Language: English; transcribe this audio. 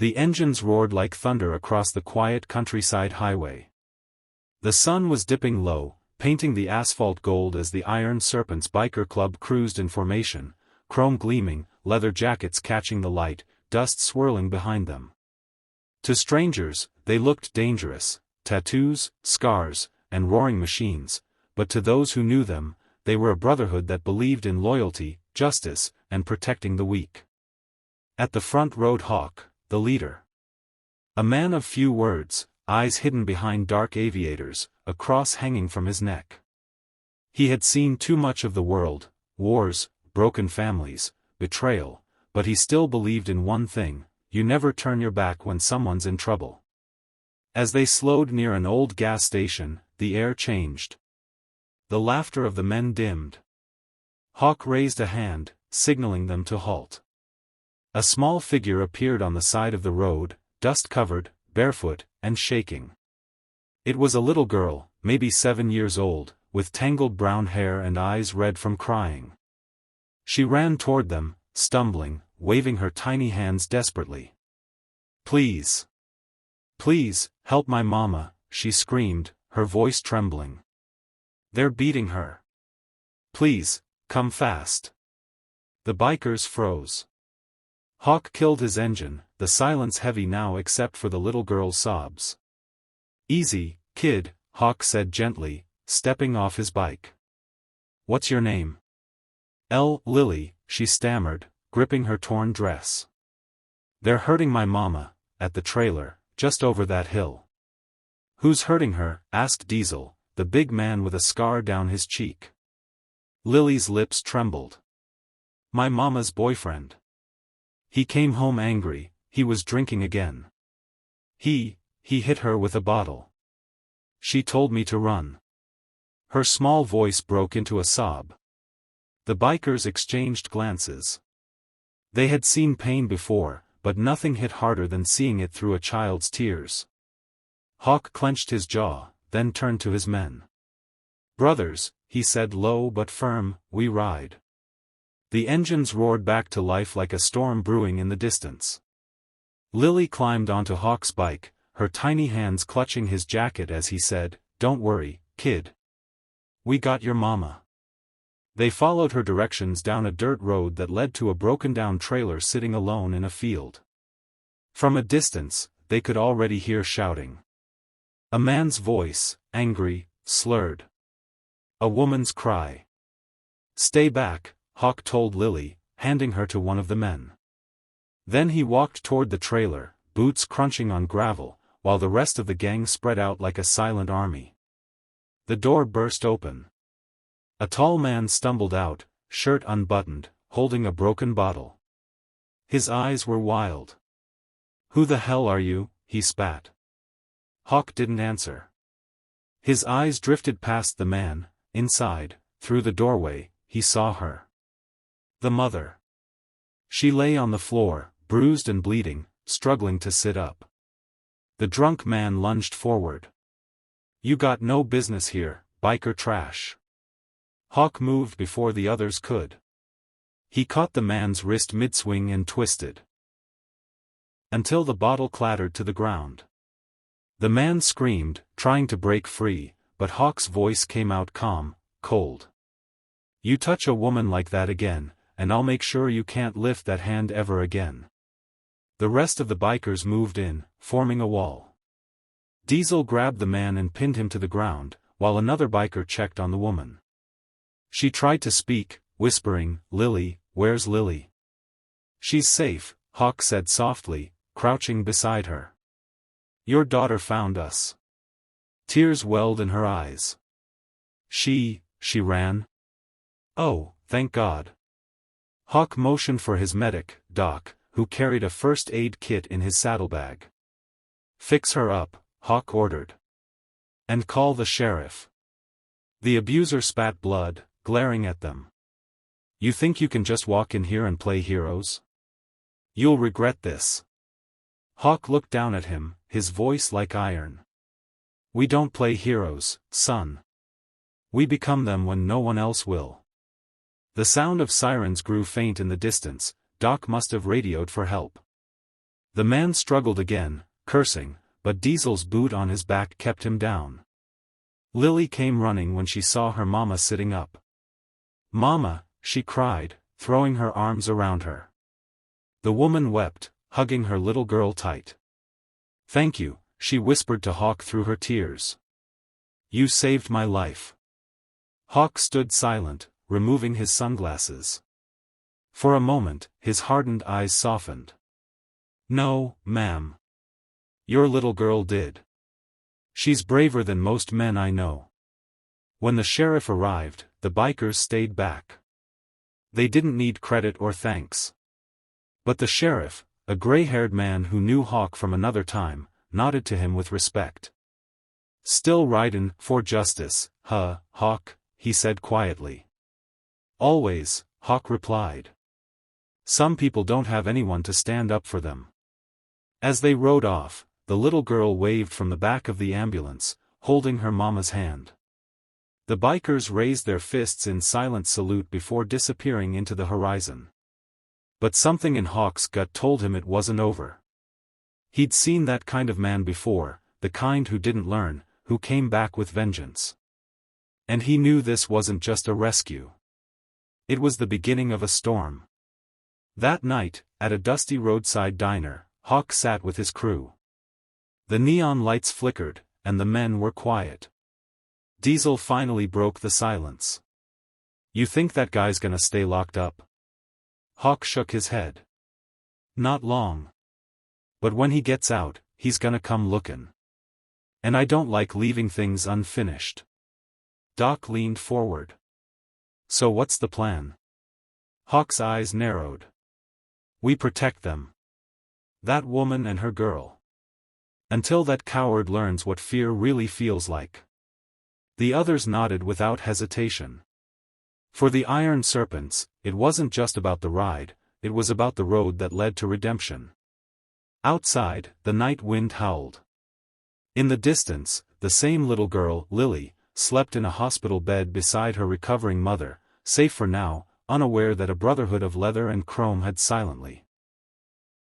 The engines roared like thunder across the quiet countryside highway. The sun was dipping low, painting the asphalt gold as the Iron Serpent's biker club cruised in formation, chrome gleaming, leather jackets catching the light, dust swirling behind them. To strangers, they looked dangerous, tattoos, scars, and roaring machines, but to those who knew them, they were a brotherhood that believed in loyalty, justice, and protecting the weak. At the front rode Hawk, the leader. A man of few words, eyes hidden behind dark aviators, a cross hanging from his neck. He had seen too much of the world, wars, broken families, betrayal, but he still believed in one thing: you never turn your back when someone's in trouble. As they slowed near an old gas station, the air changed. The laughter of the men dimmed. Hawk raised a hand, signaling them to halt. A small figure appeared on the side of the road, dust-covered, barefoot, and shaking. It was a little girl, maybe 7 years old, with tangled brown hair and eyes red from crying. She ran toward them, stumbling, waving her tiny hands desperately. "Please! Please, help my mama," she screamed, her voice trembling. "They're beating her. Please, come fast." The bikers froze. Hawk killed his engine, the silence heavy now except for the little girl's sobs. "Easy, kid," Hawk said gently, stepping off his bike. "What's your name?" Lily," she stammered, gripping her torn dress. "They're hurting my mama, at the trailer, just over that hill." "Who's hurting her?" asked Diesel, the big man with a scar down his cheek. Lily's lips trembled. "My mama's boyfriend. He came home angry, he was drinking again. He hit her with a bottle. She told me to run." Her small voice broke into a sob. The bikers exchanged glances. They had seen pain before, but nothing hit harder than seeing it through a child's tears. Hawk clenched his jaw, then turned to his men. "Brothers," he said low but firm, "we ride." The engines roared back to life like a storm brewing in the distance. Lily climbed onto Hawk's bike, her tiny hands clutching his jacket as he said, "Don't worry, kid. We got your mama." They followed her directions down a dirt road that led to a broken-down trailer sitting alone in a field. From a distance, they could already hear shouting. A man's voice, angry, slurred. A woman's cry. "Stay back," Hawk told Lily, handing her to one of the men. Then he walked toward the trailer, boots crunching on gravel, while the rest of the gang spread out like a silent army. The door burst open. A tall man stumbled out, shirt unbuttoned, holding a broken bottle. His eyes were wild. "Who the hell are you?" he spat. Hawk didn't answer. His eyes drifted past the man. Inside, through the doorway, he saw her. The mother. She lay on the floor, bruised and bleeding, struggling to sit up. The drunk man lunged forward. "You got no business here, biker trash." Hawk moved before the others could. He caught the man's wrist mid-swing and twisted. Until the bottle clattered to the ground. The man screamed, trying to break free, but Hawk's voice came out calm, cold. "You touch a woman like that again, and I'll make sure you can't lift that hand ever again." The rest of the bikers moved in, forming a wall. Diesel grabbed the man and pinned him to the ground, while another biker checked on the woman. She tried to speak, whispering, "Lily, where's Lily?" "She's safe," Hawk said softly, crouching beside her. "Your daughter found us." Tears welled in her eyes. She ran? "Oh, thank God." Hawk motioned for his medic, Doc, who carried a first aid kit in his saddlebag. "Fix her up," Hawk ordered. "And call the sheriff." The abuser spat blood, glaring at them. "You think you can just walk in here and play heroes? You'll regret this." Hawk looked down at him, his voice like iron. "We don't play heroes, son. We become them when no one else will." The sound of sirens grew faint in the distance. Doc must have radioed for help. The man struggled again, cursing, but Diesel's boot on his back kept him down. Lily came running when she saw her mama sitting up. "Mama," she cried, throwing her arms around her. The woman wept, hugging her little girl tight. "Thank you," she whispered to Hawk through her tears. "You saved my life." Hawk stood silent, removing his sunglasses. For a moment, his hardened eyes softened. "No, ma'am. Your little girl did. She's braver than most men I know." When the sheriff arrived, the bikers stayed back. They didn't need credit or thanks. But the sheriff, a gray-haired man who knew Hawk from another time, nodded to him with respect. "Still ridin' for justice, huh, Hawk?" he said quietly. "Always," Hawk replied. "Some people don't have anyone to stand up for them." As they rode off, the little girl waved from the back of the ambulance, holding her mama's hand. The bikers raised their fists in silent salute before disappearing into the horizon. But something in Hawk's gut told him it wasn't over. He'd seen that kind of man before, the kind who didn't learn, who came back with vengeance. And he knew this wasn't just a rescue. It was the beginning of a storm. That night, at a dusty roadside diner, Hawk sat with his crew. The neon lights flickered, and the men were quiet. Diesel finally broke the silence. "You think that guy's gonna stay locked up?" Hawk shook his head. "Not long. But when he gets out, he's gonna come lookin'. And I don't like leaving things unfinished." Doc leaned forward. "So what's the plan?" Hawk's eyes narrowed. "We protect them. That woman and her girl. Until that coward learns what fear really feels like." The others nodded without hesitation. For the Iron Serpents, it wasn't just about the ride, it was about the road that led to redemption. Outside, the night wind howled. In the distance, the same little girl, Lily, slept in a hospital bed beside her recovering mother, safe for now, unaware that a brotherhood of leather and chrome had silently